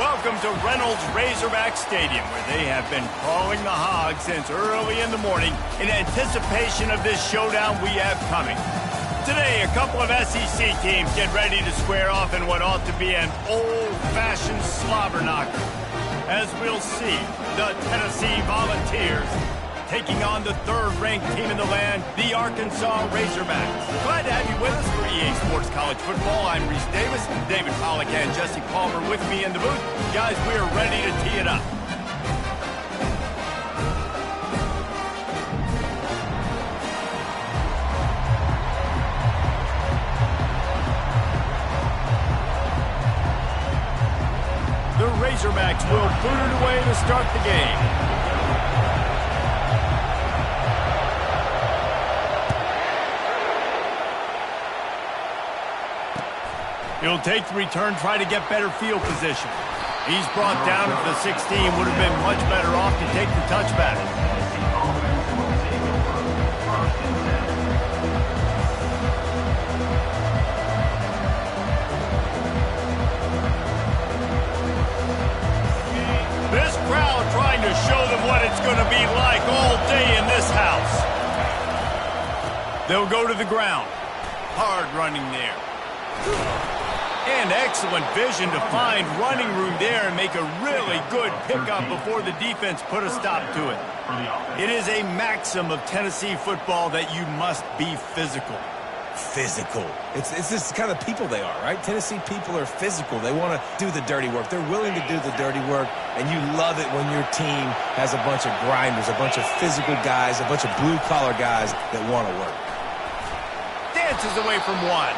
Welcome to Reynolds Razorback Stadium, where they have been crawling the hog since early in the morning in anticipation of this showdown we have coming. Today, a couple of SEC teams get ready to square off in what ought to be an old-fashioned slobber knocker. As we'll see, the Tennessee Volunteers taking on the third-ranked team in the land, the Arkansas Razorbacks. Glad to have you with us for EA Sports College Football. I'm Reese Davis, David Pollack and Jesse Palmer with me in the booth. Guys, we are ready to tee it up. The Razorbacks will boot it away to start the game. He'll take the return, try to get better field position. He's brought down at the 16, would have been much better off to take the touchback. This crowd trying to show them what it's going to be like all day in this house. They'll go to the ground. Hard running there. And excellent vision to find running room there and make a really good pickup before the defense put a stop to it. It is a maxim of Tennessee football that you must be physical. Physical. It's this kind of people they are, right? Tennessee people are physical. They want to do the dirty work. They're willing to do the dirty work, and you love it when your team has a bunch of grinders, a bunch of physical guys, a bunch of blue-collar guys that want to work. Dances away from one.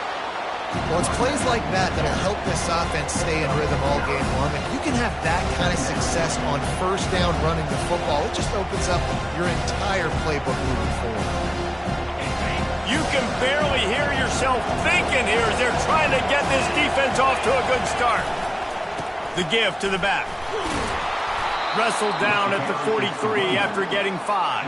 Well, it's plays like that that'll help this offense stay in rhythm all game long. If you can have that kind of success on first down running the football, it just opens up your entire playbook moving forward. You can barely hear yourself thinking here as they're trying to get this defense off to a good start. The give to the back. Wrestled down at the 43 after getting 5.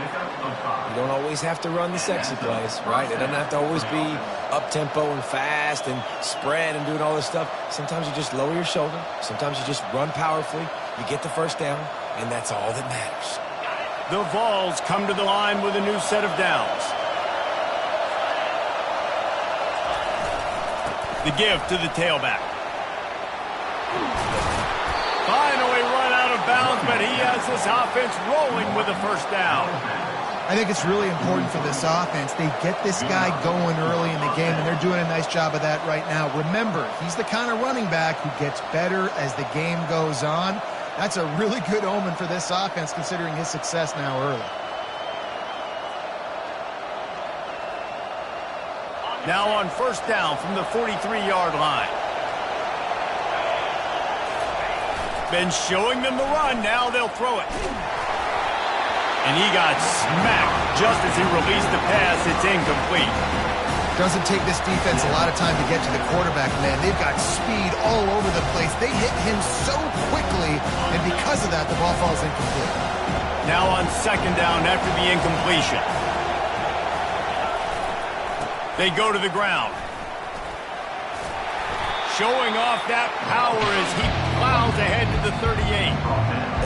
You don't always have to run the sexy plays, right? It doesn't have to always be up-tempo and fast and spread and doing all this stuff. Sometimes you just lower your shoulder. Sometimes you just run powerfully. You get the first down, and that's all that matters. The Vols come to the line with a new set of downs. The give to the tailback. Finally run out of bounds, but he has this offense rolling with a first down. I think it's really important for this offense. They get this guy going early in the game, and they're doing a nice job of that right now. Remember, he's the kind of running back who gets better as the game goes on. That's a really good omen for this offense, considering his success now early. Now on first down from the 43-yard line. Been showing them the run, now they'll throw it. And he got smacked just as he released the pass. It's incomplete. Doesn't take this defense a lot of time to get to the quarterback, man. They've got speed all over the place. They hit him so quickly, and because of that, the ball falls incomplete. Now on second down after the incompletion. They go to the ground. Showing off that power as he plows ahead to the 38.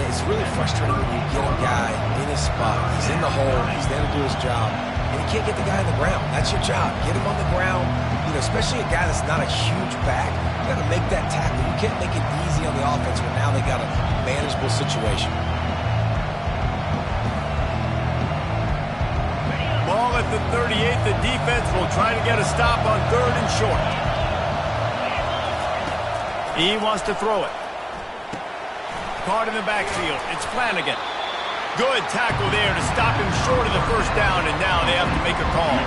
It's really frustrating when you get a guy in his spot. He's in the hole. He's there to do his job. And you can't get the guy on the ground. That's your job. Get him on the ground. You know, especially a guy that's not a huge back. You got to make that tackle. You can't make it easy on the offense when now they got a manageable situation. Ball at the 38. The defense will try to get a stop on third and short. He wants to throw it. Caught in the backfield. It's Flanagan. Good tackle there to stop him short of the first down, and now they have to make a call.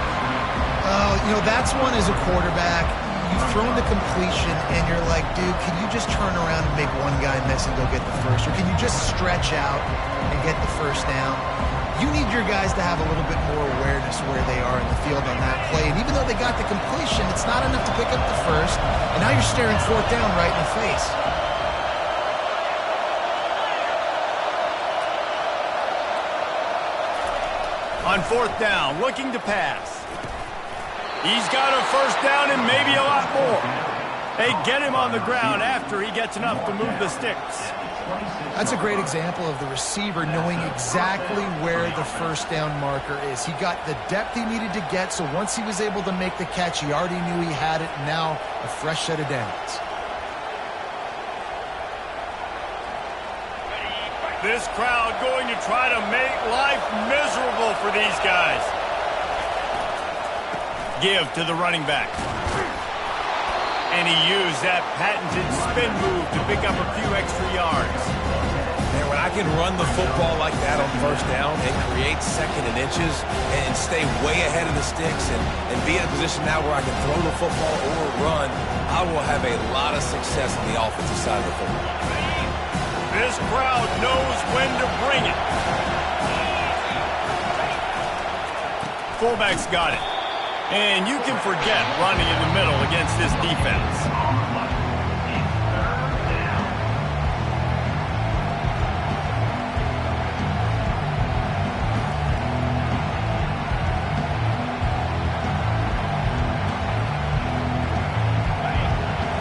You know, that's one as a quarterback. You've thrown the completion, and you're like, dude, can you just turn around and make one guy miss and go get the first? Or can you just stretch out and get the first down? You need your guys to have a little bit more awareness where they are in the field on that play. And even though they got the completion, it's not enough to pick up the first. And now you're staring fourth down right in the face. On fourth down, looking to pass. He's got a first down and maybe a lot more. They get him on the ground after he gets enough to move the sticks. That's a great example of the receiver knowing exactly where the first down marker is. He got the depth he needed to get, so once he was able to make the catch, he already knew he had it. Now a fresh set of downs. This crowd going to try to make life miserable for these guys. Give to the running back. And he used that patented spin move to pick up a few extra yards. And when I can run the football like that on first down and create second and inches and stay way ahead of the sticks and be in a position now where I can throw the football or run, I will have a lot of success on the offensive side of the football. This crowd knows when to bring it. Fullback's got it. And you can forget running in the middle against this defense.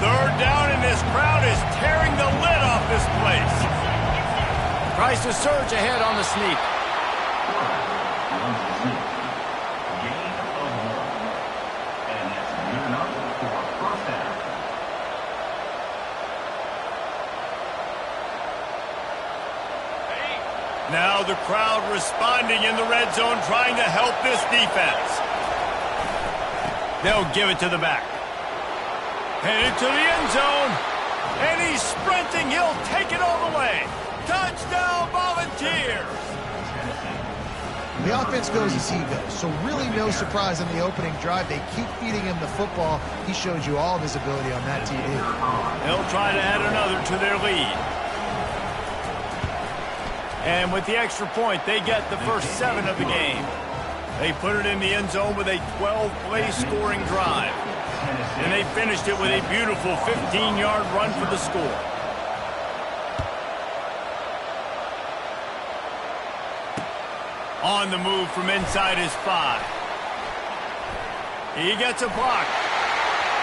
Third down, and this crowd is tearing the lid off this place. Tries to surge ahead on the sneak. Now the crowd responding in the red zone, trying to help this defense. They'll give it to the back. Headed to the end zone. And he's sprinting. He'll take it all the way. Touchdown, Volunteers! The offense goes as he goes, so really no surprise on the opening drive. They keep feeding him the football. He showed you all of his ability on that TD. They'll try to add another to their lead. And with the extra point, they get the first 7 of the game. They put it in the end zone with a 12-play scoring drive. And they finished it with a beautiful 15-yard run for the score. On the move from inside his 5. He gets a block.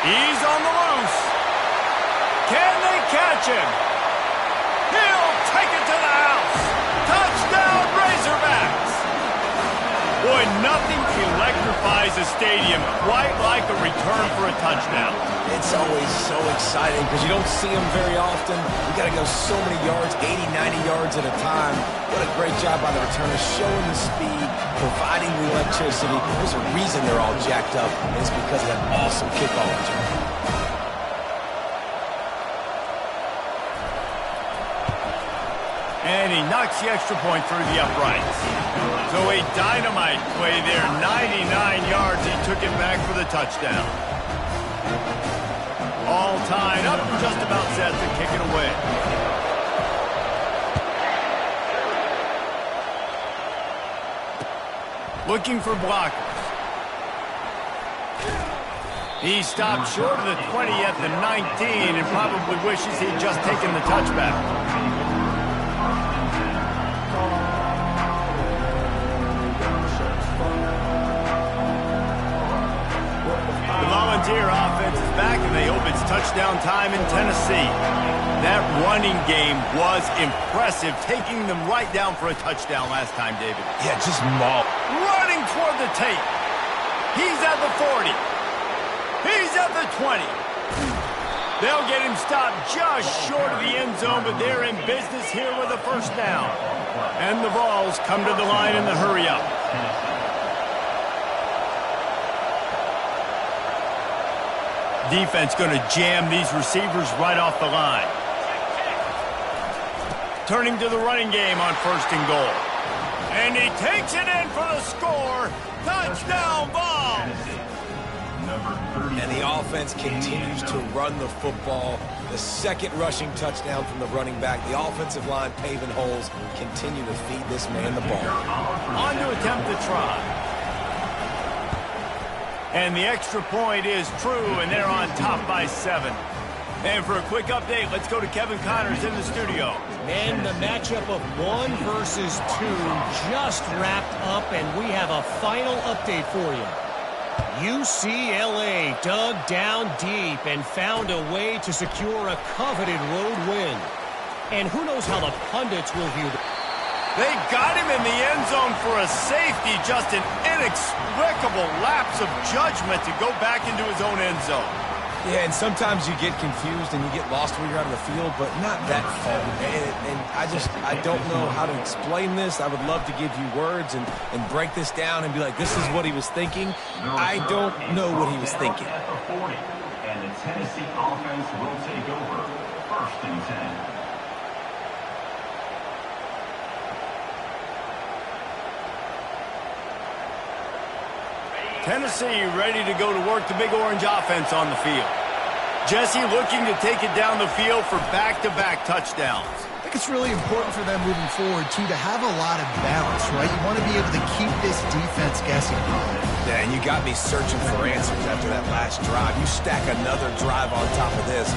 He's on the loose. Can they catch him? He'll take it to the house. Touchdown, Razorbacks! Boy, nothing electrifies a stadium quite like a return for a touchdown. It's always so exciting because you don't see them very often. You got to go so many yards, 80, 90 yards at a time. What a great job by the returners, showing the speed, providing the electricity. There's a reason they're all jacked up, and it's because of that awesome kickoff return. And he knocks the extra point through the uprights. So a dynamite play there, 99 yards. He took it back for the touchdown. All tied up, just about set to kick it away. Looking for blockers. He stopped short of the 20 at the 19 and probably wishes he'd just taken the touchback. Volunteer offense is back, and they hope it's touchdown time in Tennessee. That running game was impressive, taking them right down for a touchdown last time, David. Yeah, just maul. Running toward the tape. He's at the 40. He's at the 20. They'll get him stopped just short of the end zone, but they're in business here with a first down. And the Vols come to the line in the hurry-up. Defense going to jam these receivers right off the line. Turning to the running game on 1st and goal. And he takes it in for the score. Touchdown, Vols! And the offense continues to run the football. The second rushing touchdown from the running back. The offensive line paving holes. Continue to feed this man the ball. On to attempt the try. And the extra point is true, and they're on top by 7. And for a quick update, let's go to Kevin Connors in the studio. And the matchup of 1 versus 2 just wrapped up, and we have a final update for you. UCLA dug down deep and found a way to secure a coveted road win. And who knows how the pundits will view it. They got him in the end zone for a safety, just an inexplicable lapse of judgment to go back into his own end zone. Yeah, and sometimes you get confused and you get lost when you're out of the field, but not that far. And I don't know how to explain this. I would love to give you words and break this down and be like, this is what he was thinking. I don't know what he was thinking. At the 40, and the Tennessee offense will take over 1st and 10. Tennessee ready to go to work the Big Orange offense on the field. Jesse looking to take it down the field for back-to-back touchdowns. I think it's really important for them moving forward, too, to have a lot of balance, right? You want to be able to keep this defense guessing. Yeah, and you got me searching for answers after that last drive. You stack another drive on top of this,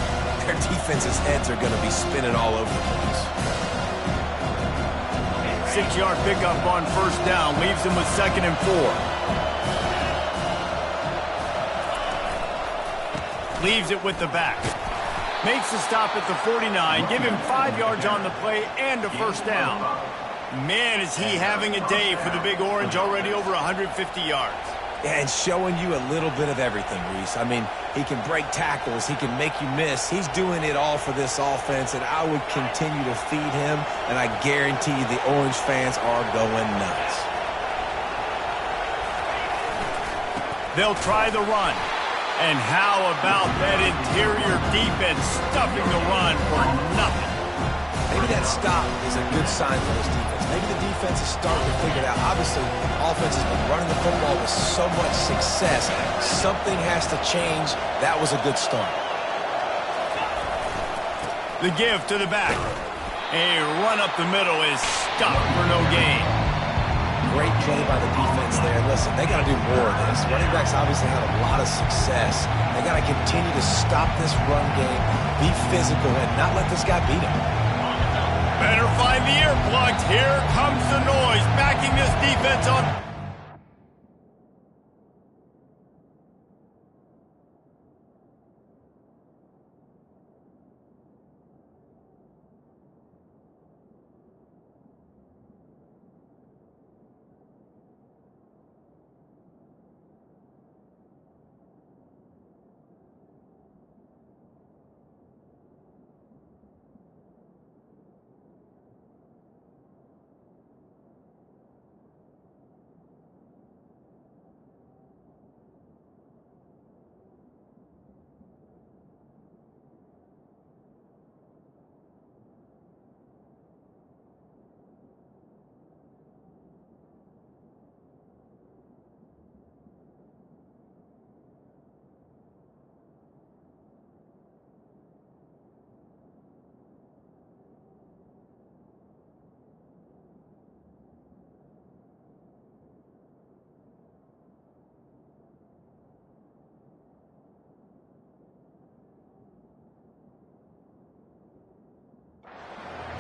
their defense's heads are going to be spinning all over the place. 6-yard pickup on 1st down leaves them with 2nd and 4. Leaves it with the back. Makes the stop at the 49. Give him 5 yards on the play and a 1st down. Man, is he having a day for the Big Orange, already over 150 yards. And showing you a little bit of everything, Reese. I mean, he can break tackles. He can make you miss. He's doing it all for this offense, and I would continue to feed him, and I guarantee you the Orange fans are going nuts. They'll try the run. And how about that interior defense stuffing the run for nothing? Maybe that stop is a good sign for this defense. Maybe the defense is starting to figure it out. Obviously, offense has been running the football with so much success. Something has to change. That was a good start. The give to the back. A run up the middle is stopped for no gain. Great play by the defense there. Listen, they got to do more of this. Running backs obviously had a lot of success. They got to continue to stop this run game, be physical, and not let this guy beat him. Better find the earplugs. Here comes the noise, backing this defense on.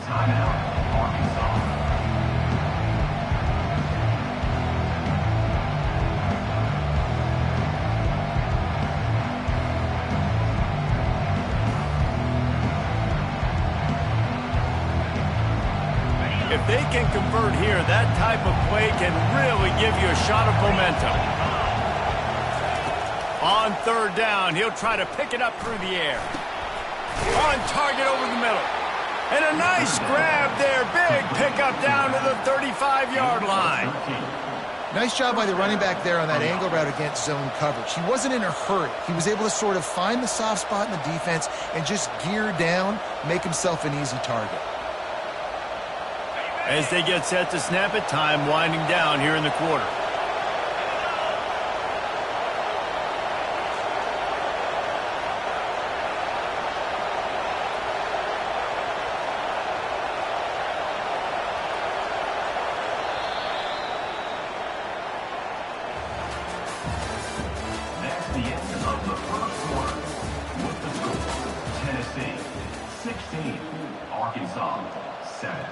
Timeout, Arkansas. If they can convert here, that type of play can really give you a shot of momentum. On 3rd down, he'll try to pick it up through the air. On target over the middle. And a nice grab there. Big pickup down to the 35-yard line. Nice job by the running back there on that angle route against zone coverage. He wasn't in a hurry. He was able to sort of find the soft spot in the defense and just gear down, make himself an easy target. As they get set to snap it, time winding down here in the quarter. That's the end of the 1st quarter. With the score, Tennessee 16, Arkansas 7.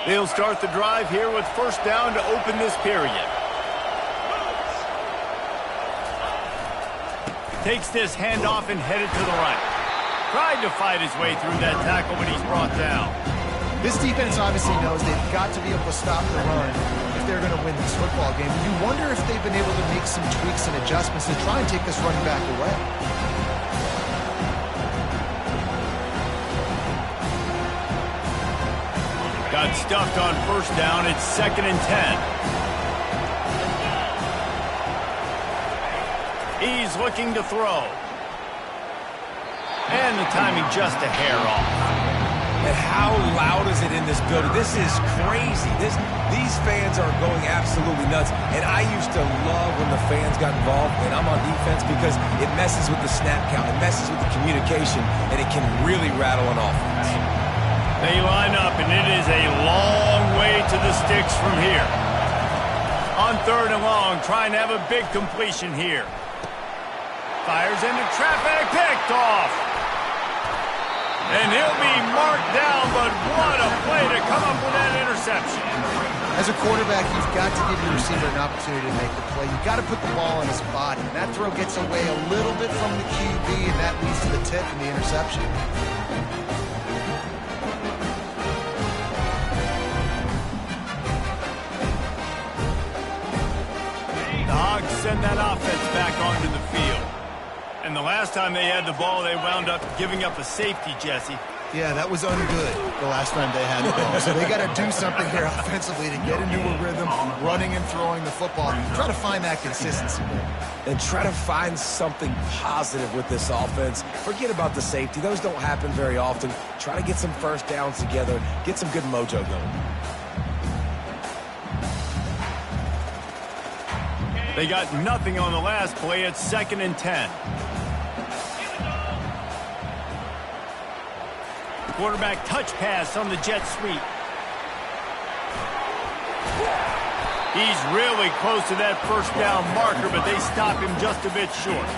They'll start the drive here with first down to open this period. Takes this handoff and headed to the right. Tried to fight his way through that tackle, but he's brought down. This defense obviously knows they've got to be able to stop the run if they're going to win this football game. You wonder if they've been able to make some tweaks and adjustments to try and take this running back away. Got stuffed on first down. It's 2nd and 10. He's looking to throw. And the timing just a hair off. And how loud is it in this building? This is crazy. These fans are going absolutely nuts. And I used to love when the fans got involved, and I'm on defense, because it messes with the snap count. It messes with the communication, and it can really rattle an offense. They line up, and it is a long way to the sticks from here. On 3rd and long, trying to have a big completion here. Fires into traffic, picked off. And he'll be marked down, but what a play to come up with that interception. As a quarterback, you've got to give your receiver an opportunity to make the play. You've got to put the ball on his body. And that throw gets away a little bit from the QB, and that leads to the tip and the interception. The Hogs send that offense back onto the field. And the last time they had the ball, they wound up giving up a safety, Jesse. Yeah, that was ungood the last time they had the ball. So they got to do something here offensively to get into a rhythm, running and throwing the football. Try to find that consistency there. And try to find something positive with this offense. Forget about the safety. Those don't happen very often. Try to get some first downs together. Get some good mojo going. They got nothing on the last play. It's 2nd and 10. Quarterback touch pass on the jet sweep. He's really close to that first down marker, but they stop him just a bit short.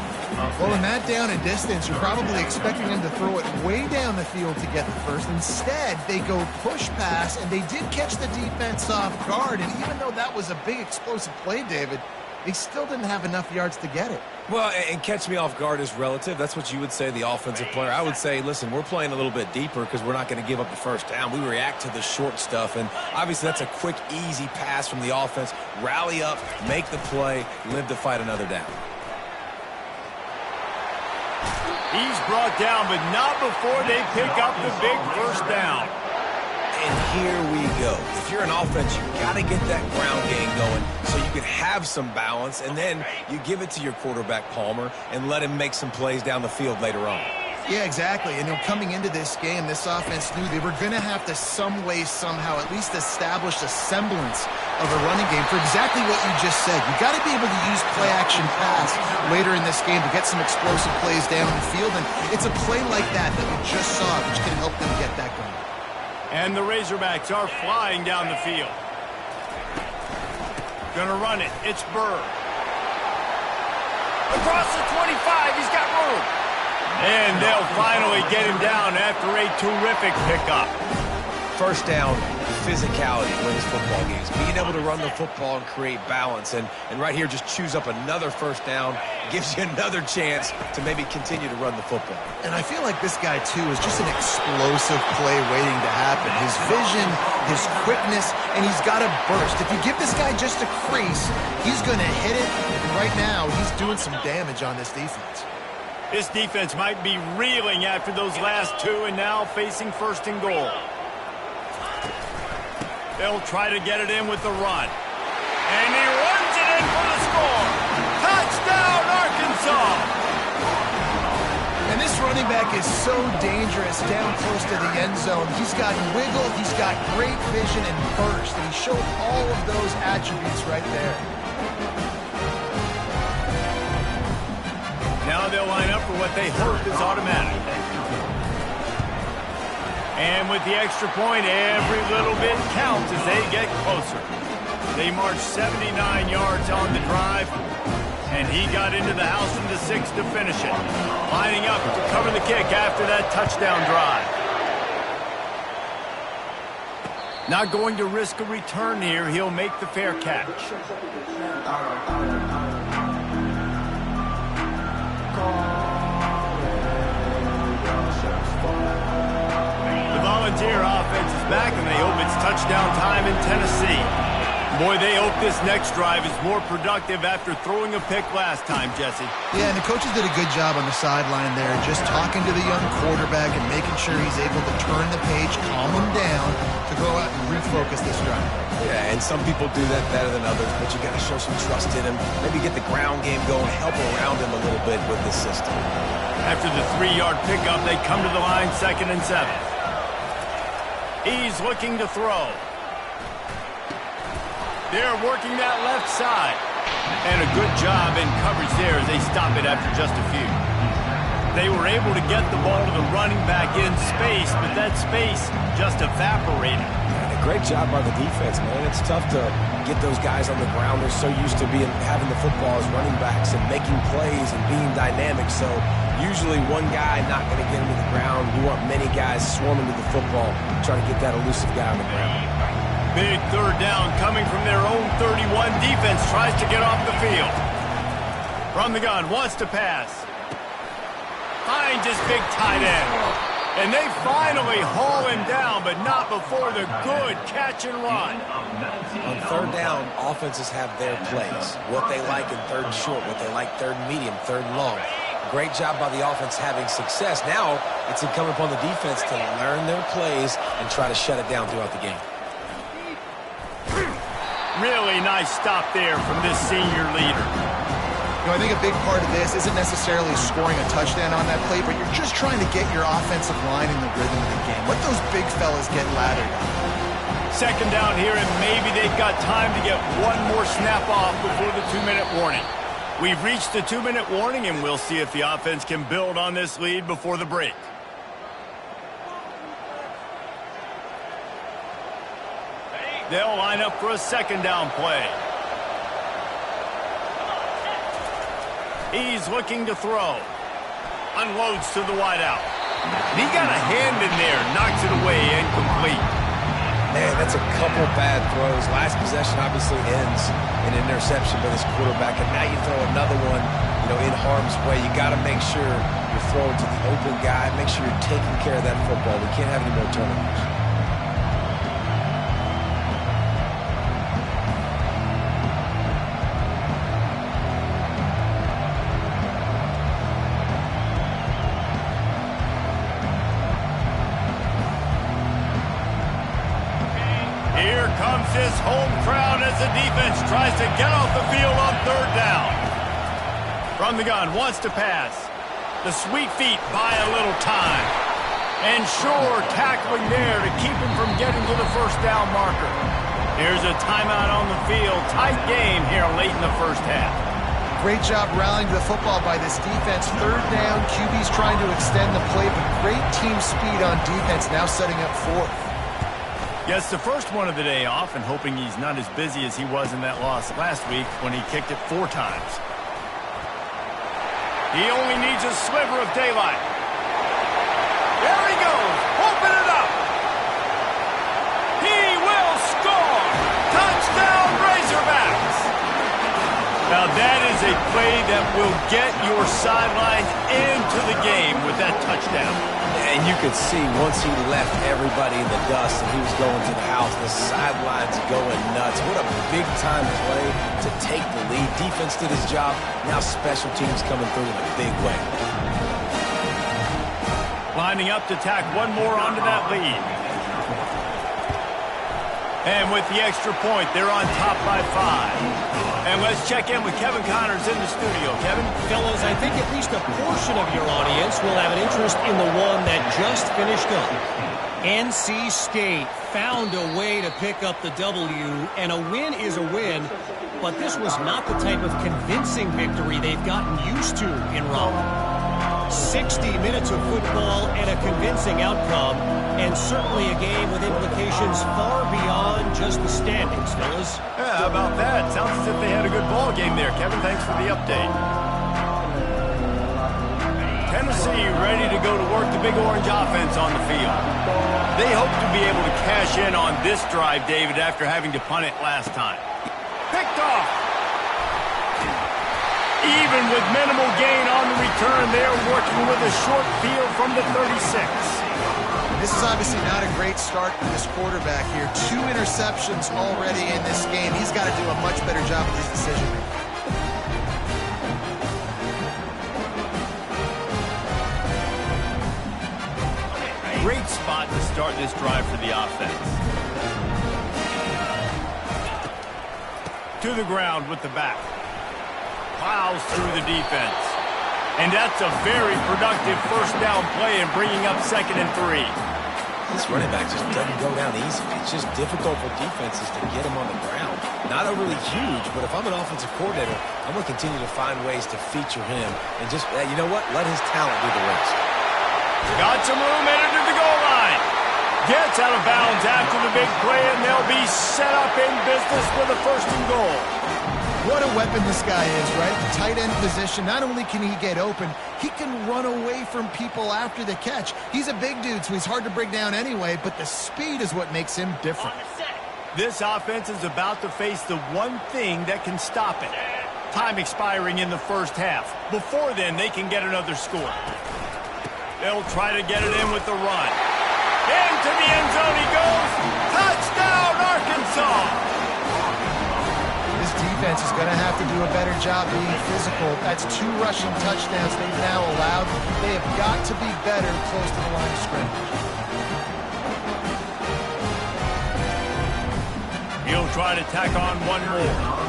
Well, in that down and distance, you're probably expecting him to throw it way down the field to get the first. Instead, they go push pass, and they did catch the defense off guard. And even though that was a big explosive play, David, they still didn't have enough yards to get it. Well, and catch me off guard is relative. That's what you would say, the offensive player. I would say, listen, we're playing a little bit deeper because we're not going to give up the first down. We react to the short stuff, and obviously that's a quick, easy pass from the offense. Rally up, make the play, live to fight another down. He's brought down, but not before they pick up the big first down. And here we go. If you're an offense, you got to get that ground game going so you can have some balance, and then you give it to your quarterback, Palmer, and let him make some plays down the field later on. Yeah, exactly. And coming into this game, this offense knew they were going to have to some way, somehow, at least establish a semblance of a running game for exactly what you just said. You got to be able to use play-action pass later in this game to get some explosive plays down the field, and it's a play like that that we just saw, which can help them get that going. And the Razorbacks are flying down the field. Gonna run it. It's Burr. Across the 25. He's got room. And they'll finally get him down after a terrific pickup. First down, physicality wins football games. Being able to run the football and create balance. And right here, just choose up another first down. Gives you another chance to maybe continue to run the football. And I feel like this guy, too, is just an explosive play waiting to happen. His vision, his quickness, and he's got a burst. If you give this guy just a crease, he's going to hit it. And right now, he's doing some damage on this defense. This defense might be reeling after those last two and now facing 1st and goal. They'll try to get it in with the run. And he runs it in for the score. Touchdown, Arkansas! And this running back is so dangerous down close to the end zone. He's got wiggle, he's got great vision and burst, and he showed all of those attributes right there. Now they'll line up for what they hope is automatic. And with the extra point, every little bit counts as they get closer. They marched 79 yards on the drive, and he got into the house from the 6 to finish it, lining up to cover the kick after that touchdown drive. Not going to risk a return here. He'll make the fair catch. The Volunteer offense is back, and they hope it's touchdown time in Tennessee. Boy, they hope this next drive is more productive after throwing a pick last time, Jesse. Yeah, and the coaches did a good job on the sideline there, just talking to the young quarterback and making sure he's able to turn the page, calm him down, to go out and refocus this drive. Yeah, and some people do that better than others, but you got to show some trust in him. Maybe get the ground game going, help around him a little bit with this system. After the 3-yard pickup, they come to the line 2nd and 7. He's looking to throw. They're working that left side. And a good job in coverage there as they stop it after just a few. They were able to get the ball to the running back in space, but that space just evaporated. And a great job by the defense, man. It's tough to get those guys on the ground. They're so used to having the football as running backs and making plays and being dynamic. So usually one guy not going to get him to the ground. You want many guys swarming to the football, trying to get that elusive guy on the ground. Big 3rd down coming from their own 31. Defense tries to get off the field. From the gun, wants to pass. Finds his big tight end. And they finally haul him down, but not before the good catch and run. On 3rd down, offenses have their plays. What they like in 3rd and short, what they like 3rd and medium, 3rd and long. Great job by the offense having success. Now it's incumbent upon the defense to learn their plays and try to shut it down throughout the game. Really nice stop there from this senior leader. You know, I think a big part of this isn't necessarily scoring a touchdown on that play, but you're just trying to get your offensive line in the rhythm of the game. Let those big fellas get lathered up. 2nd down here, and maybe they've got time to get one more snap off before the 2-minute warning. We've reached the 2-minute warning, and we'll see if the offense can build on this lead before the break. They'll line up for a 2nd down play. He's looking to throw. Unloads to the wideout. He got a hand in there, knocks it away, incomplete. Man, that's a couple bad throws. Last possession obviously ends in an interception by this quarterback, and now you throw another one, in harm's way. You got to make sure you're throwing to the open guy. Make sure you're taking care of that football. We can't have any more turnovers. Here comes this home crowd as the defense tries to get off the field on 3rd down. From the gun, wants to pass. The sweet feet buy a little time. And sure, tackling there to keep him from getting to the 1st down marker. Here's a timeout on the field. Tight game here late in the 1st half. Great job rallying to the football by this defense. 3rd down, QB's trying to extend the play, but great team speed on defense, now setting up 4th. Gets the first one of the day off and hoping he's not as busy as he was in that loss last week when he kicked it 4 times. He only needs a sliver of daylight. There he goes. Open it up. He will score. Touchdown, Razorbacks. Now that is a play that will get your sidelines into the game with that touchdown. And you could see once he left everybody in the dust and he was going to the house, the sidelines going nuts. What a big-time play to take the lead. Defense did his job. Now special teams coming through in a big way. Lining up to tack one more onto that lead. And with the extra point, they're on top by 5. And let's check in with Kevin Connors in the studio. Kevin? Fellas, I think at least a portion of your audience will have an interest in the one that just finished up. NC State found a way to pick up the W, and a win is a win, but this was not the type of convincing victory they've gotten used to in Raleigh. 60 minutes of football and a convincing outcome, and certainly a game with implications far beyond just the standings, fellas. Yeah, how about that? Sounds as if they had a good ball game there. Kevin, thanks for the update. Tennessee Tennessee ready to go to work the Big Orange offense on the field. They hope to be able to cash in on this drive, David, after having to punt it last time. Picked off. Even with minimal gain on the return, they're working with a short field from the 36. This is obviously not a great start for this quarterback here. 2 interceptions already in this game. He's got to do a much better job with his decision-making. Great spot to start this drive for the offense. To the ground with the back. Plows through the defense. And that's a very productive first down play and bringing up 2nd and 3. This running back just doesn't go down easy. It's just difficult for defenses to get him on the ground. Not overly huge, but if I'm an offensive coordinator, I'm going to continue to find ways to feature him and just, you know what, let his talent do the rest. Got some room headed to the goal line. Gets out of bounds after the big play, and they'll be set up in business with a 1st and goal. What a weapon this guy is, right? The tight end position, not only can he get open, he can run away from people after the catch. He's a big dude, so he's hard to bring down anyway, but the speed is what makes him different. This offense is about to face the one thing that can stop it. Time expiring in the first half. Before then, they can get another score. They'll try to get it in with the run. Into the end zone he goes. Touchdown, Arkansas! This defense is going to have to do a better job being physical. That's 2 rushing touchdowns they've now allowed. They have got to be better close to the line of scrimmage. He'll try to tack on one more.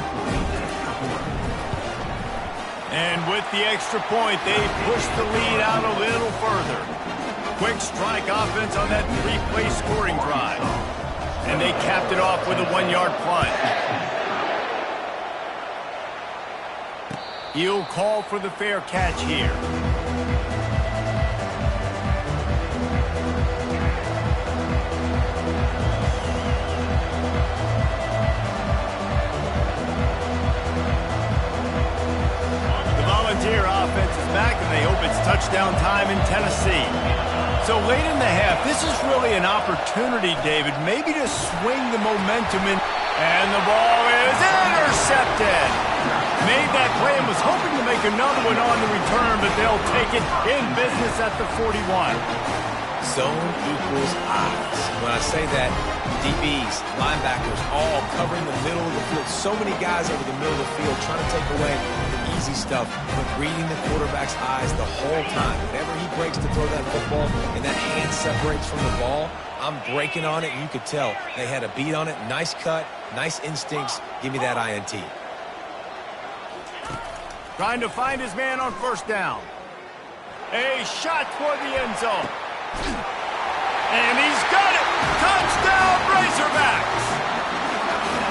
And with the extra point, they push the lead out a little further. Quick strike offense on that 3-play scoring drive. And they capped it off with a 1-yard punt. He'll call for the fair catch here. The Volunteer offense is back, and they hope it's touchdown time in Tennessee. So late in the half, this is really an opportunity, David, maybe to swing the momentum in. And the ball is intercepted. Made that play and was hoping to make another one on the return, but they'll take it in business at the 41. Zone equals eyes. When I say that, DBs, linebackers, all covering the middle of the field. So many guys over the middle of the field trying to take away the easy stuff, but reading the quarterback's eyes the whole time. Whenever he breaks to throw that football and that hand separates from the ball, I'm breaking on it, and you could tell they had a beat on it. Nice cut, nice instincts. Give me that INT. Trying to find his man on 1st down. A shot toward the end zone. And he's got it! Touchdown, Razorbacks!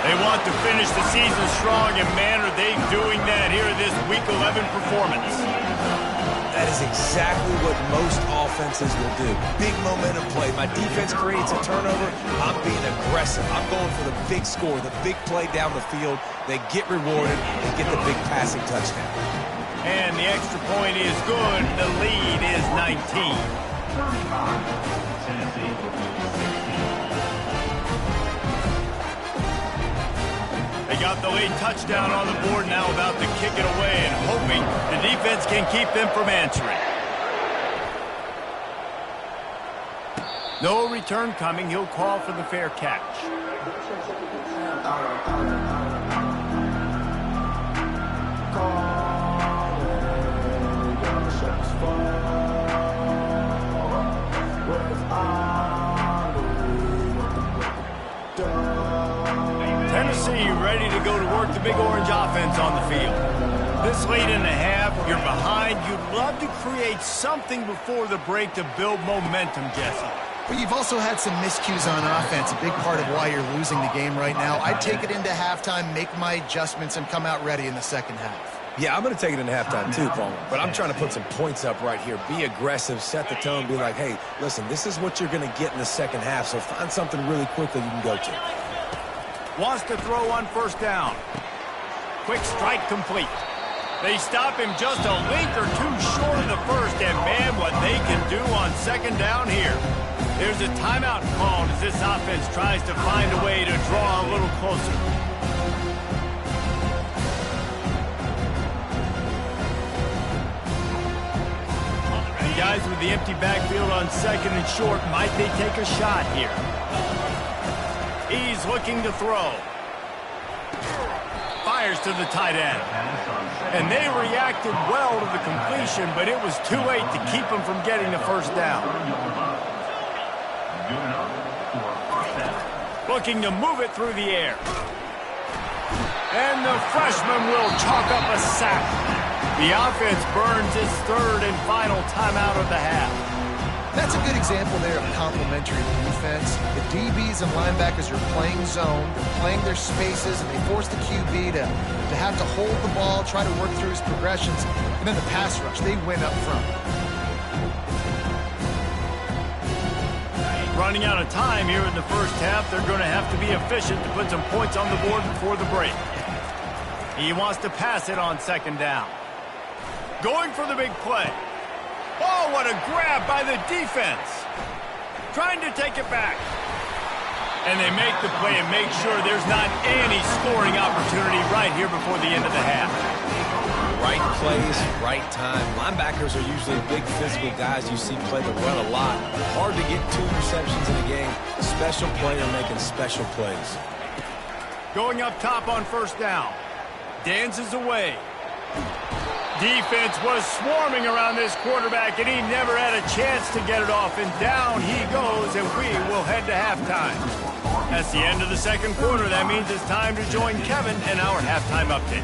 They want to finish the season strong, and man, are they doing that here in this Week 11 performance. That is exactly what most offenses will do. Big momentum play. My defense creates a turnover. I'm being aggressive. I'm going for the big score, the big play down the field. They get rewarded and get the big passing touchdown. And the extra point is good. The lead is 19. Tennessee. They got the late touchdown on the board, now about to kick it away and hoping the defense can keep them from answering. No return coming. He'll call for the fair catch. Tennessee ready to go to work the Big Orange offense on the field. This late in the half, you're behind. You'd love to create something before the break to build momentum, Jesse. But you've also had some miscues on offense, a big part of why you're losing the game right now. I'd take it into halftime, make my adjustments, and come out ready in the second half. Yeah, I'm going to take it into halftime too, Palmer. But I'm trying to put some points up right here. Be aggressive, set the tone, be like, hey, listen, this is what you're going to get in the second half, so find something really quickly you can go to. Wants to throw on 1st down. Quick strike complete. They stop him just a link or two short of the first, and man, what they can do on second down here. There's a timeout called as this offense tries to find a way to draw a little closer. The guys with the empty backfield on second and short, might they take a shot here? He's looking to throw. Fires to the tight end. And they reacted well to the completion, but it was too late to keep them from getting the first down. Looking to move it through the air. And the freshman will chalk up a sack. The offense burns its third and final timeout of the half. That's a good example there of complementary defense. The DBs and linebackers are playing zone, they're playing their spaces, and they force the QB to have to hold the ball, try to work through his progressions, and then the pass rush, they win up front. Running out of time here in the first half, they're going to have to be efficient to put some points on the board before the break. He wants to pass it on second down. Going for the big play. Oh, what a grab by the defense. Trying to take it back. And they make the play and make sure there's not any scoring opportunity right here before the end of the half. Right plays, right time. Linebackers are usually big physical guys you see play the run a lot. Hard to get 2 receptions in a game. Special player making special plays. Going up top on first down. Dances away. Defense was swarming around this quarterback, and he never had a chance to get it off. And down he goes, and we will head to halftime. That's the end of the second quarter. That means it's time to join Kevin in our halftime update.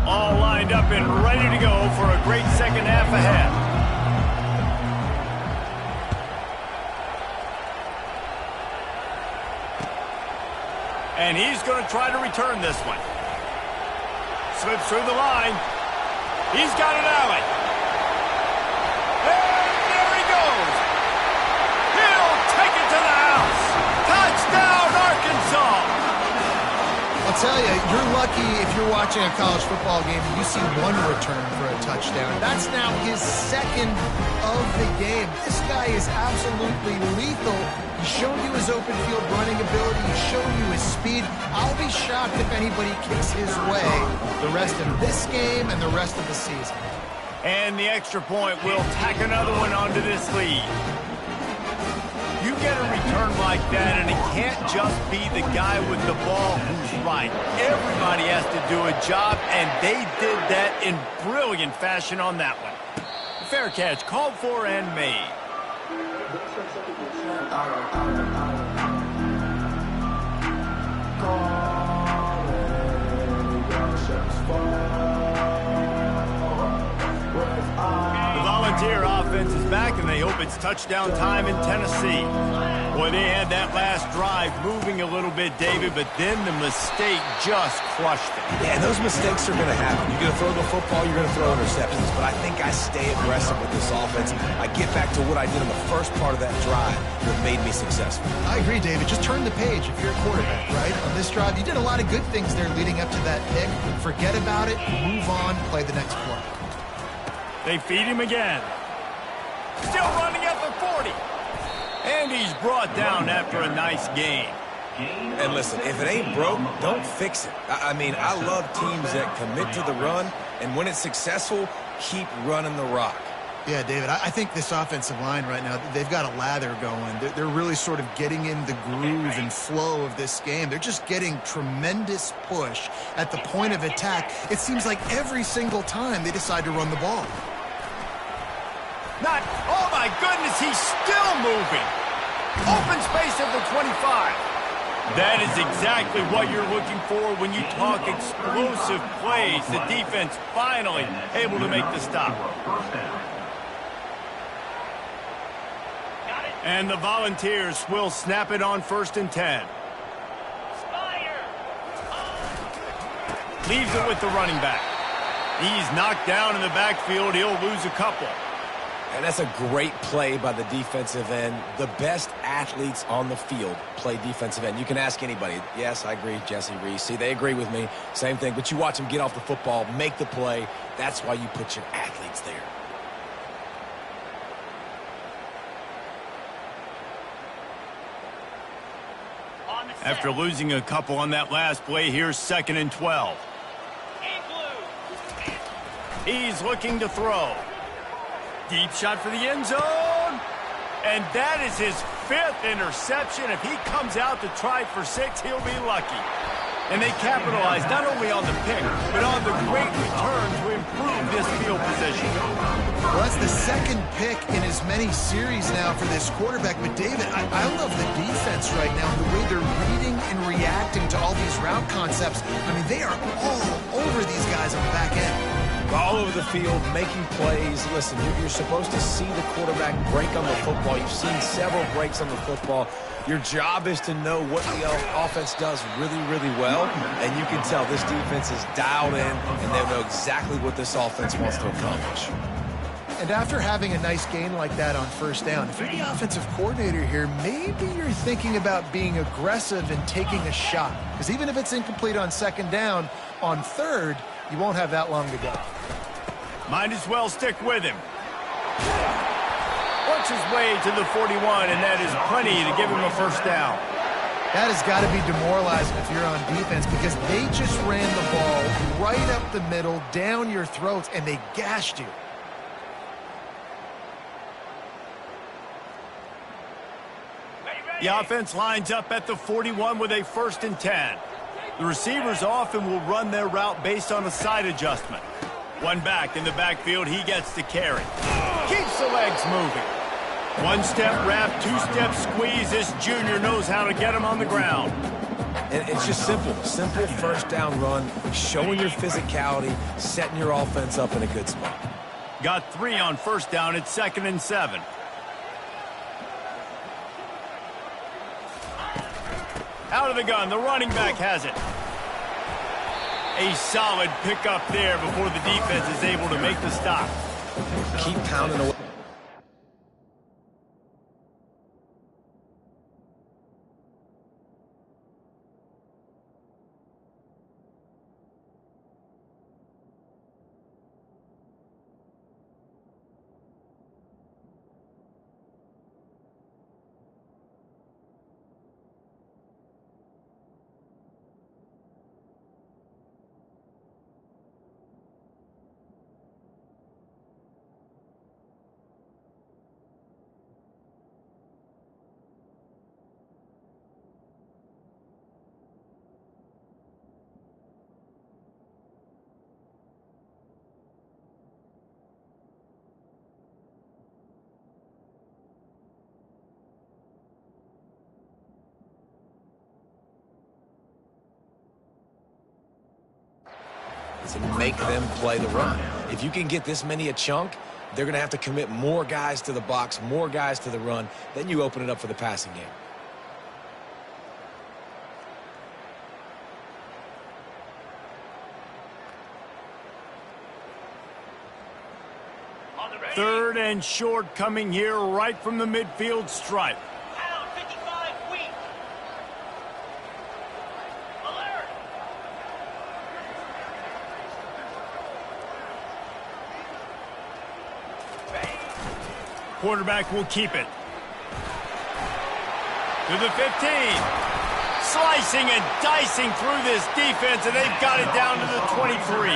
All lined up and ready to go for a great second half ahead. And he's going to try to return this one. Slips through the line. He's got an alley. And there he goes. He'll take it to the house. Touchdown, Arkansas. I'll tell you, you're lucky if you're watching a college football game and you see one return for a touchdown. That's now his second of the game. This guy is absolutely lethal. He's shown you his open field running ability. He's shown you his speed. I'll be shocked if anybody kicks his way the rest of this game and the rest of the season. And the extra point will tack another one onto this lead. You get a return like that, and it can't just be the guy with the ball who's right. Everybody has to do a job, and they did that in brilliant fashion on that one. Fair catch, called for and made. The Volunteer offense is back, and they hope it's touchdown time in Tennessee. Boy, they had that last drive moving a little bit, David, but then the mistake just crushed them. Yeah, those mistakes are going to happen. You're going to throw the football, you're going to throw interceptions, but I think I stay aggressive with this offense. I get back to what I did in the first part of that drive that made me successful. I agree, David. Just turn the page if you're a quarterback, right? On this drive, you did a lot of good things there leading up to that pick. Forget about it, move on, play the next play. They feed him again. Still running at the 40. And he's brought down after a nice game. And listen, if it ain't broke, don't fix it. I mean, I love teams that commit to the run, and when it's successful, keep running the rock. Yeah, David, I think this offensive line right now, they've got a lather going. They're really sort of getting in the groove and flow of this game. They're just getting tremendous push at the point of attack. It seems like every single time they decide to run the ball. Oh my goodness, he's still moving. Open space at the 25. That is exactly what you're looking for when you talk explosive plays. The defense finally able to make the stop. And the Volunteers will snap it on 1st and 10. Leaves it with the running back. He's knocked down in the backfield. He'll lose a couple. And that's a great play by the defensive end. The best athletes on the field play defensive end. You can ask anybody. Yes, I agree, Jesse Reese. See, they agree with me. Same thing. But you watch them get off the football, make the play. That's why you put your athletes there. After losing a couple on that last play, here's 2nd and 12. He's looking to throw. Deep shot for the end zone. And that is his 5th interception. If he comes out to try for 6, he'll be lucky. And they capitalize not only on the pick, but on the great return to improve this field position. Well, that's the 2nd pick in as many series now for this quarterback. But, David, I love the defense right now, the way they're reading and reacting to all these route concepts. I mean, they are all over these guys on the back end. All over the field, making plays. Listen, you're supposed to see the quarterback break on the football. You've seen several breaks on the football. Your job is to know what the offense does really, really well, and you can tell this defense is dialed in, and they know exactly what this offense wants to accomplish. And after having a nice gain like that on 1st down, if you're the offensive coordinator here, maybe you're thinking about being aggressive and taking a shot. Because even if it's incomplete on 2nd down, on 3rd, you won't have that long to go. Might as well stick with him. Works his way to the 41, and that is plenty to give him a 1st down. That has got to be demoralizing if you're on defense, because they just ran the ball right up the middle, down your throats, and they gashed you. The offense lines up at the 41 with a 1st and 10. The receivers often will run their route based on a side adjustment. One back in the backfield, he gets the carry. Keeps the legs moving. 1-step wrap, 2-step squeeze. This junior knows how to get him on the ground. And it's just simple 1st down run, showing your physicality, setting your offense up in a good spot. Got 3 on 1st down. It's 2nd and 7. Out of the gun, the running back has it. A solid pickup there before the defense is able to make the stop. Keep pounding away. And make them play the run. If you can get this many a chunk, they're going to have to commit more guys to the box, more guys to the run. Then you open it up for the passing game. Third and short coming here right from the midfield stripe. Quarterback will keep it. To the 15. Slicing and dicing through this defense, and they've got it down to the 23.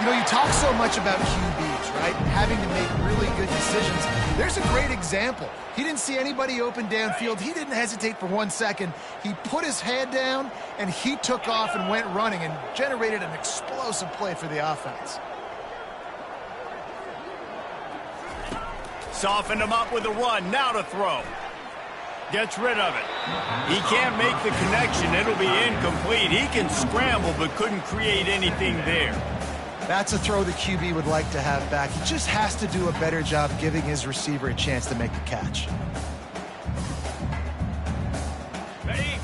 You know, you talk so much about QBs, right? Having to make really good decisions. There's a great example. He didn't see anybody open downfield. He didn't hesitate for 1 second. He put his head down, and he took off and went running and generated an explosive play for the offense. Softened him up with a run. Now to throw. Gets rid of it. He can't make the connection. It'll be incomplete. He can scramble, but couldn't create anything there. That's a throw the QB would like to have back. He just has to do a better job giving his receiver a chance to make the catch.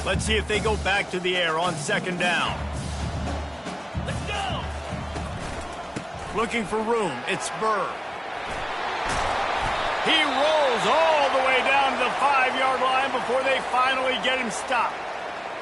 Let's see if they go back to the air on 2nd down. Let's go! Looking for room. It's Burr. He rolls all the way down to the 5-yard line before they finally get him stopped.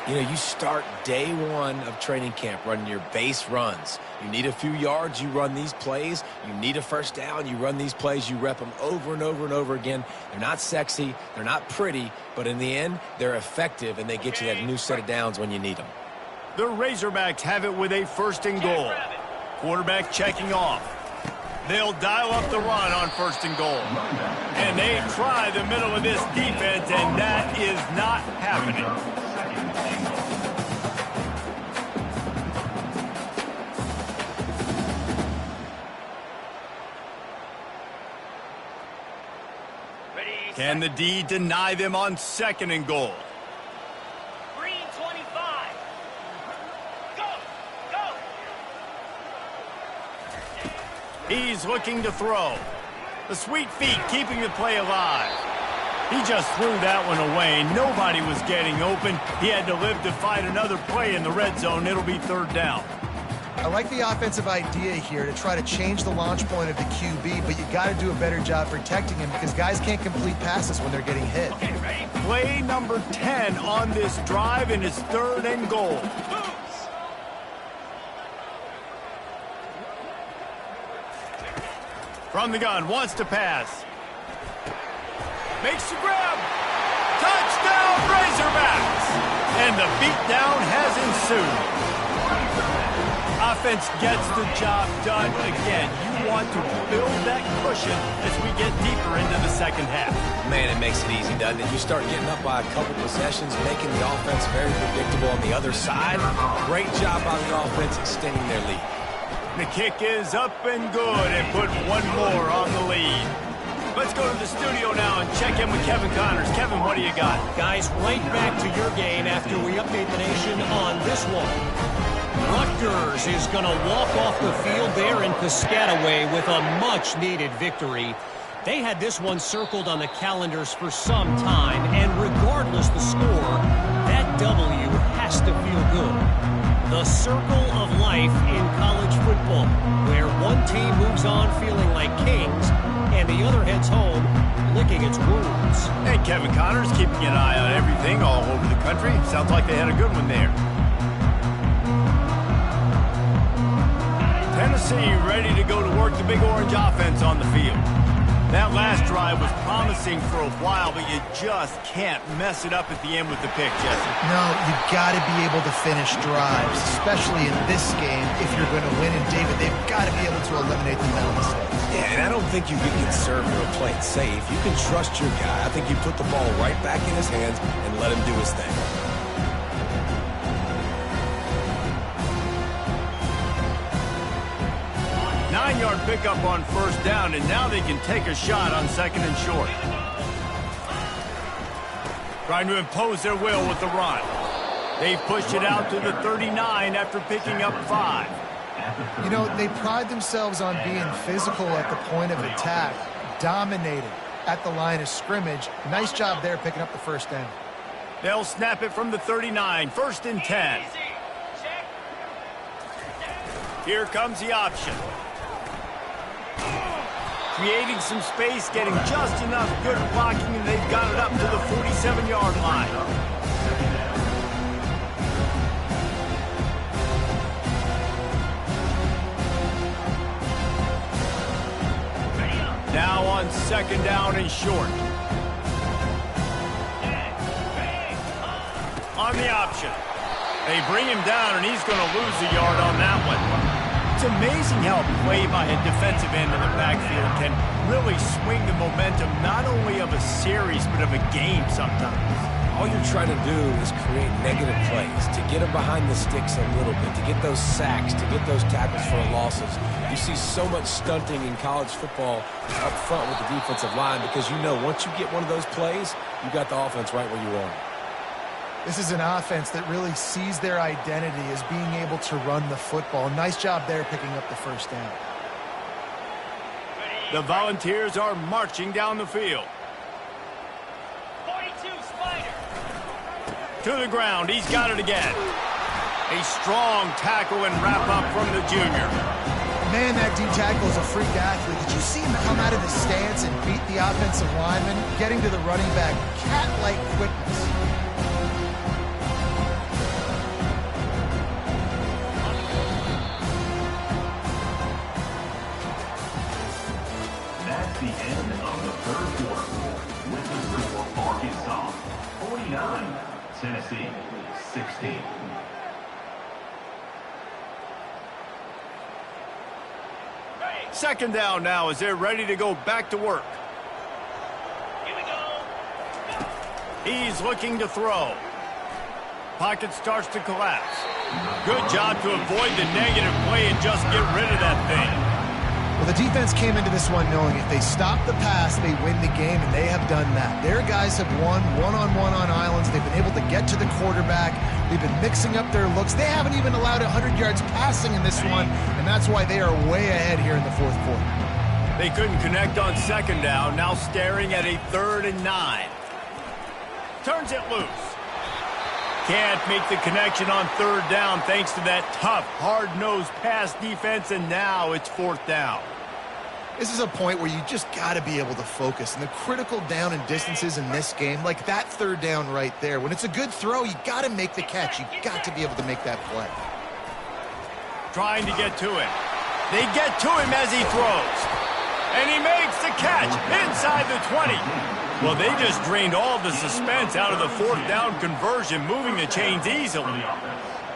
You know, you start day one of training camp running your base runs. You need a few yards, you run these plays. You need a first down, you run these plays. You rep them over and over and over again. They're not sexy, they're not pretty, but in the end, they're effective, and they get you that new set of downs when you need them. The Razorbacks have it with a 1st and goal. Quarterback checking off. They'll dial up the run on 1st and goal. And they try the middle of this defense, and that is not happening. Can the D deny them on 2nd and goal? Green 25. Go! Go! He's looking to throw. The sweet feet keeping the play alive. He just threw that one away. Nobody was getting open. He had to live to fight another play in the red zone. It'll be 3rd down. I like the offensive idea here to try to change the launch point of the QB, but you got to do a better job protecting him because guys can't complete passes when they're getting hit. Okay, ready? Play number 10 on this drive, and it's 3rd and goal. Moves. From the gun, wants to pass. Makes the grab. Touchdown, Razorbacks! And the beatdown has ensued. Offense gets the job done again. You want to build that cushion as we get deeper into the 2nd half. Man, it makes it easy, doesn't it? You start getting up by a couple possessions, making the offense very predictable on the other side. Great job by the offense extending their lead. The kick is up and good, and put one more on the lead. Let's go to the studio now and check in with Kevin Connors. Kevin, what do you got? Guys, right back to your game after we update the nation on this one. Rutgers is going to walk off the field there in Piscataway with a much-needed victory. They had this one circled on the calendars for some time, and regardless the score, that W has to feel good. The circle of life in college football, where one team moves on feeling like kings, and the other heads home licking its wounds. Hey, Kevin Connors keeping an eye on everything all over the country. Sounds like they had a good one there. Tennessee ready to go to work the Big Orange offense on the field. That last drive was promising for a while, but you just can't mess it up at the end with the pick, Jesse. No, you got to be able to finish drives, especially in this game if you're going to win. And David, they've got to be able to eliminate the mental mistakes. Yeah, and I don't think you get conservative or play it safe. You can trust your guy. I think you put the ball right back in his hands and let him do his thing. Nine-yard pickup on 1st down, and now they can take a shot on 2nd and short. Trying to impose their will with the run. They've pushed it out to the 39 after picking up 5. You know, they pride themselves on being physical at the point of attack, dominating at the line of scrimmage. Nice job there picking up the 1st down. They'll snap it from the 39, 1st and 10. Here comes the option. Creating some space, getting just enough good blocking, and they've got it up to the 47-yard line. Now on 2nd down and short. On the option. They bring him down, and he's going to lose a yard on that one. It's amazing how a play by a defensive end in the backfield can really swing the momentum not only of a series but of a game sometimes. All you're trying to do is create negative plays, to get them behind the sticks a little bit, to get those sacks, to get those tackles for losses. You see so much stunting in college football up front with the defensive line because you know once you get one of those plays, you got the offense right where you want it. This is an offense that really sees their identity as being able to run the football. Nice job there picking up the 1st down. The Volunteers are marching down the field. 42 Spider. To the ground, he's got it again. A strong tackle and wrap up from the junior. Man, that D tackle is a freak athlete. Did you see him come out of his stance and beat the offensive lineman, getting to the running back, cat-like quickness? That's the end of the third quarter. With the score, Arkansas 49, Tennessee 16. Second down now as they're ready to go back to work. Here we go. He's looking to throw. Pocket starts to collapse. Good job to avoid the negative play and just get rid of that thing. Well, the defense came into this one knowing if they stop the pass, they win the game, and they have done that. Their guys have won one-on-one on islands. They've been able to get to the quarterback. They've been mixing up their looks. They haven't even allowed 100 yards passing in this one, and that's why they are way ahead here in the fourth quarter. They couldn't connect on second down, now staring at a 3rd and 9. Turns it loose. Can't make the connection on 3rd down thanks to that tough, hard-nosed pass defense, and now it's 4th down. This is a point where you just got to be able to focus. And the critical down and distances in this game, like that 3rd down right there, when it's a good throw, you got to make the catch. You got to be able to make that play. Trying to get to him. They get to him as he throws. And he makes the catch inside the 20. Well, they just drained all the suspense out of the 4th down conversion, moving the chains easily.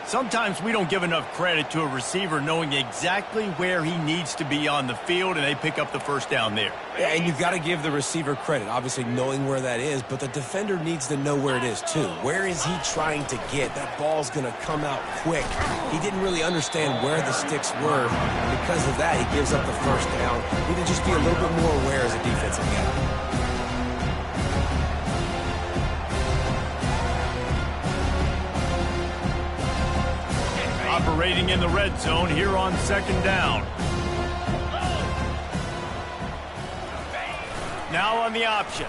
Sometimes we don't give enough credit to a receiver knowing exactly where he needs to be on the field, and they pick up the 1st down there. Yeah, and you've got to give the receiver credit, obviously knowing where that is, but the defender needs to know where it is too. Where is he trying to get? That ball's going to come out quick. He didn't really understand where the sticks were, and because of that, he gives up the 1st down. He need to just be a little bit more aware as a defensive guy. Operating in the red zone here on 2nd down. Now on the option.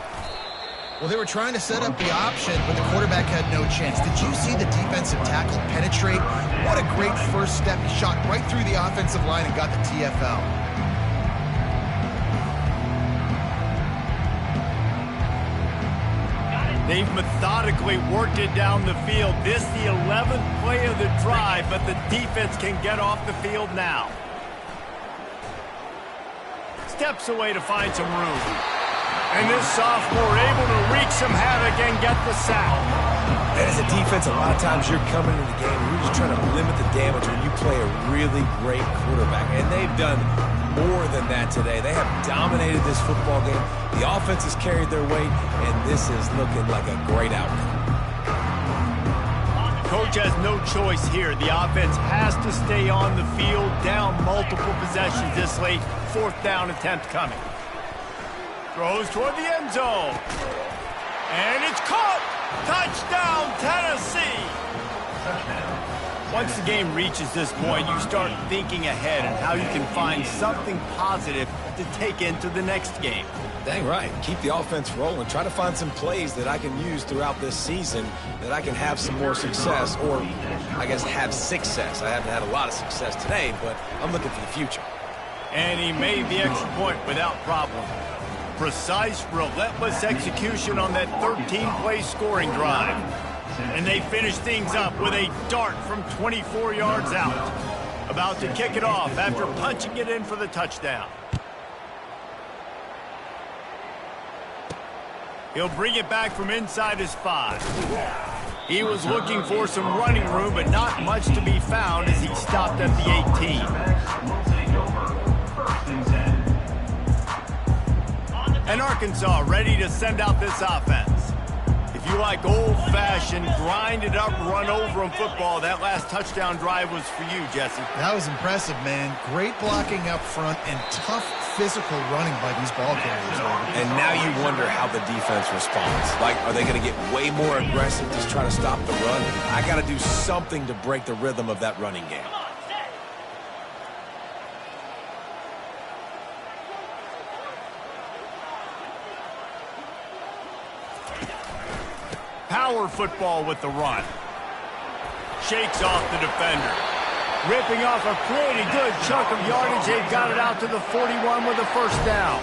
Well, they were trying to set up the option, but the quarterback had no chance. Did you see the defensive tackle penetrate? What a great first step. He shot right through the offensive line and got the TFL. They've methodically worked it down the field. This the 11th play of the drive, but the defense can get off the field now. Steps away to find some room. And this sophomore able to wreak some havoc and get the sack. And as a defense, a lot of times you're coming into the game and you're just trying to limit the damage when you play a really great quarterback. And they've done more than that today. They have dominated this football game. The offense has carried their weight, and this is looking like a great outcome. Coach has no choice here. The offense has to stay on the field, down multiple possessions this late. 4th down attempt coming. Throws toward the end zone. And it's caught. Touchdown, Tennessee. Once the game reaches this point, you start thinking ahead and how you can find something positive to take into the next game. Dang right. Keep the offense rolling. Try to find some plays that I can use throughout this season that I can have some more success, or I guess have success. I haven't had a lot of success today, but I'm looking for the future. And he made the extra point without problem. Precise, relentless execution on that 13-play scoring drive. And they finish things up with a dart from 24 yards out. About to kick it off after punching it in for the touchdown. He'll bring it back from inside his 5. He was looking for some running room, but not much to be found as he stopped at the 18. And Arkansas ready to send out this offense. If you like old-fashioned, grind-it-up, run-over-'em football, that last touchdown drive was for you, Jesse. That was impressive, man. Great blocking up front and tough physical running by these ball carriers. And now you wonder how the defense responds. Like, are they going to get way more aggressive, just try to stop the run? I got to do something to break the rhythm of that running game. Power football with the run. Shakes off the defender. Ripping off a pretty good chunk of yardage. They've got it out to the 41 with a first down.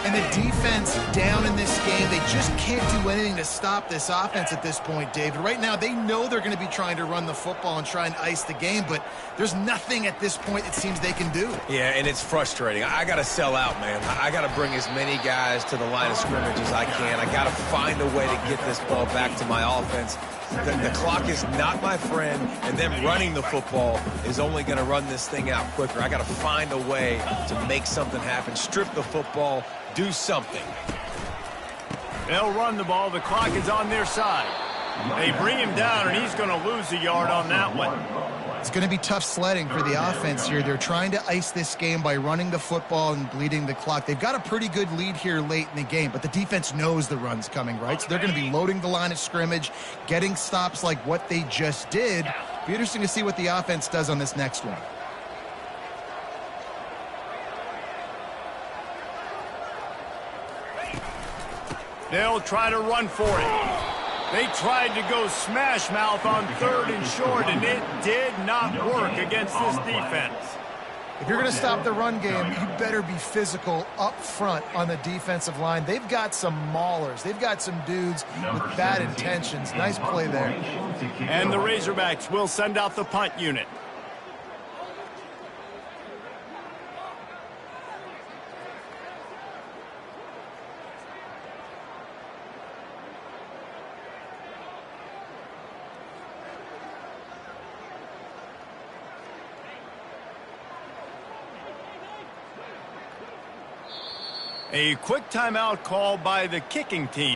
And the defense down in this game, they just can't do anything to stop this offense at this point, David. Right now, they know they're going to be trying to run the football and try and ice the game, but there's nothing at this point it seems they can do. Yeah, and it's frustrating. I got to sell out, man. I got to bring as many guys to the line of scrimmage as I can. I got to find a way to get this ball back to my offense. The clock is not my friend, and them running the football is only going to run this thing out quicker. I got to find a way to make something happen, strip the football, do something. They'll run the ball. The clock is on their side. They bring him down, and he's going to lose a yard on that one. It's going to be tough sledding for the offense here. They're trying to ice this game by running the football and bleeding the clock. They've got a pretty good lead here late in the game, but the defense knows the run's coming, right? So they're going to be loading the line of scrimmage, getting stops like what they just did. Be interesting to see what the offense does on this next one. They'll try to run for it. They tried to go smash mouth on 3rd and short, and it did not work against this defense. If you're going to stop the run game, you better be physical up front on the defensive line. They've got some maulers. They've got some dudes with bad intentions. Nice play there. And the Razorbacks will send out the punt unit. A quick timeout call by the kicking team.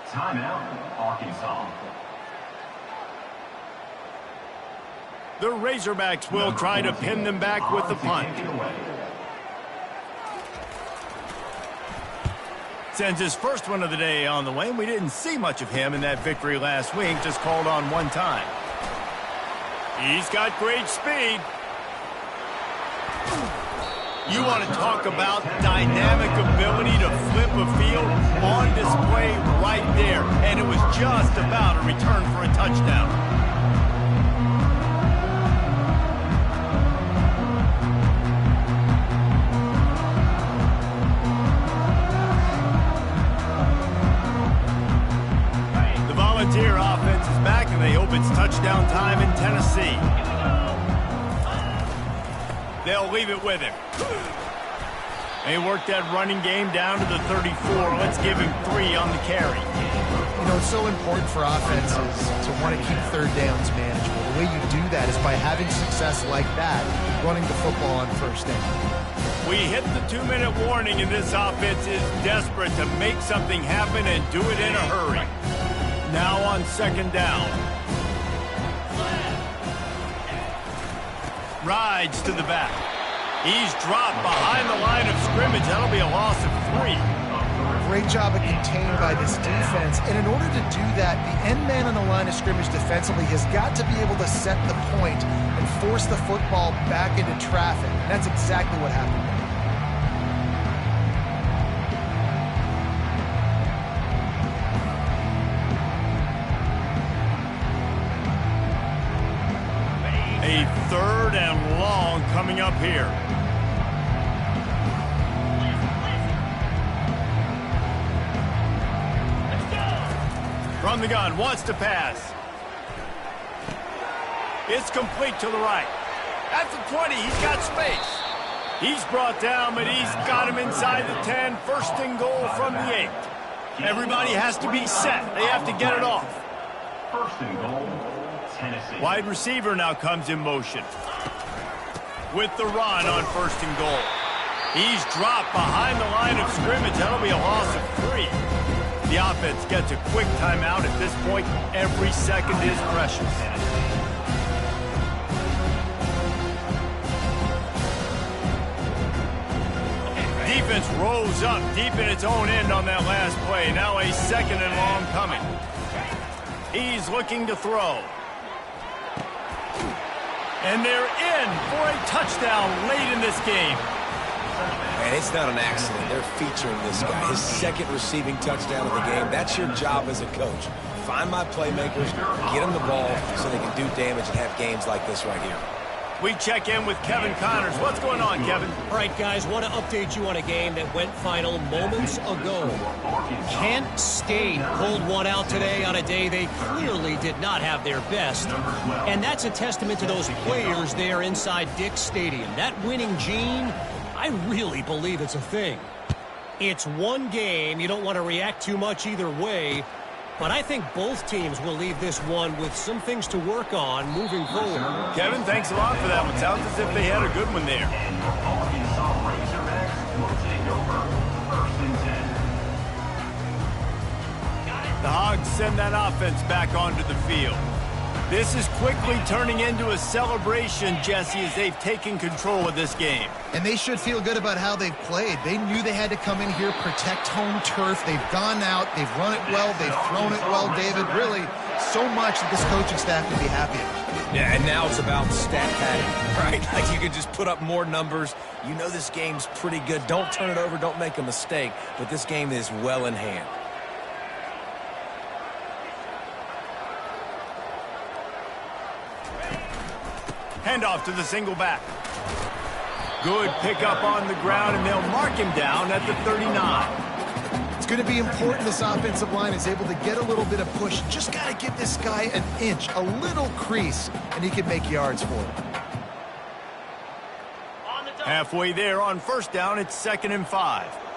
Timeout, Arkansas. The Razorbacks will try to pin them back with the punt. Sends his first one of the day on the way. We didn't see much of him in that victory last week, just called on one time. He's got great speed. You want to talk about dynamic ability to flip a field on display right there. And it was just about a return for a touchdown. Volunteer offense is back, and they hope it's touchdown time in Tennessee. They'll leave it with him. They work that running game down to the 34. Let's give him 3 on the carry. You know, it's so important for offenses to want to keep third downs manageable. The way you do that is by having success like that, running the football on first down. We hit the 2-minute warning, and this offense is desperate to make something happen and do it in a hurry. Now on 2nd down. Rides to the back. He's dropped behind the line of scrimmage. That'll be a loss of 3. Great job of contained by this defense. And in order to do that, the end man on the line of scrimmage defensively has got to be able to set the point and force the football back into traffic. And that's exactly what happened. A 3rd and long coming up here. From the gun, wants to pass. It's complete to the right. At the 20, he's got space. He's brought down, but he's got him inside the 10. 1st and goal from the 8. Everybody has to be set. They have to get it off. 1st and goal, Tennessee. Wide receiver now comes in motion. With the run on 1st and goal. He's dropped behind the line of scrimmage. That'll be a loss of 3. The offense gets a quick timeout at this point. Every second is precious. Defense rose up deep in its own end on that last play. Now a 2nd and long coming. He's looking to throw. And they're in for a touchdown late in this game. And it's not an accident. They're featuring this guy. His second receiving touchdown of the game. That's your job as a coach. Find my playmakers, get them the ball so they can do damage and have games like this right here. We check in with Kevin Connors. What's going on, Kevin? All right, guys, want to update you on a game that went final moments ago. Kent State pulled one out today on a day they clearly did not have their best. And that's a testament to those players there inside Dick's Stadium. That winning gene, I really believe it's a thing. It's one game. You don't want to react too much either way. But I think both teams will leave this one with some things to work on moving forward. Kevin, thanks a lot for that one. Sounds as if they had a good one there. And your Arkansas Razorbacks will take over 1st and 10. The Hogs send that offense back onto the field. This is quickly turning into a celebration, Jesse, as they've taken control of this game. And they should feel good about how they've played. They knew they had to come in here, protect home turf. They've gone out, they've run it well, they've thrown it well, David. Really, so much that this coaching staff can be happy about. Yeah, and now it's about stat padding, right? Like you can just put up more numbers. You know this game's pretty good. Don't turn it over, don't make a mistake. But this game is well in hand. Handoff to the single back. Good pickup on the ground, and they'll mark him down at the 39. It's going to be important this offensive line is able to get a little bit of push. Just got to give this guy an inch, a little crease, and he can make yards for it. Halfway there on first down, it's 2nd and 5.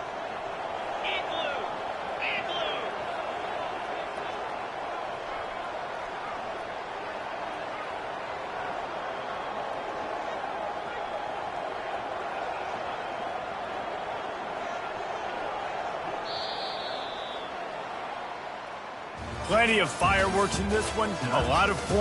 Plenty of fireworks in this one. A lot of points.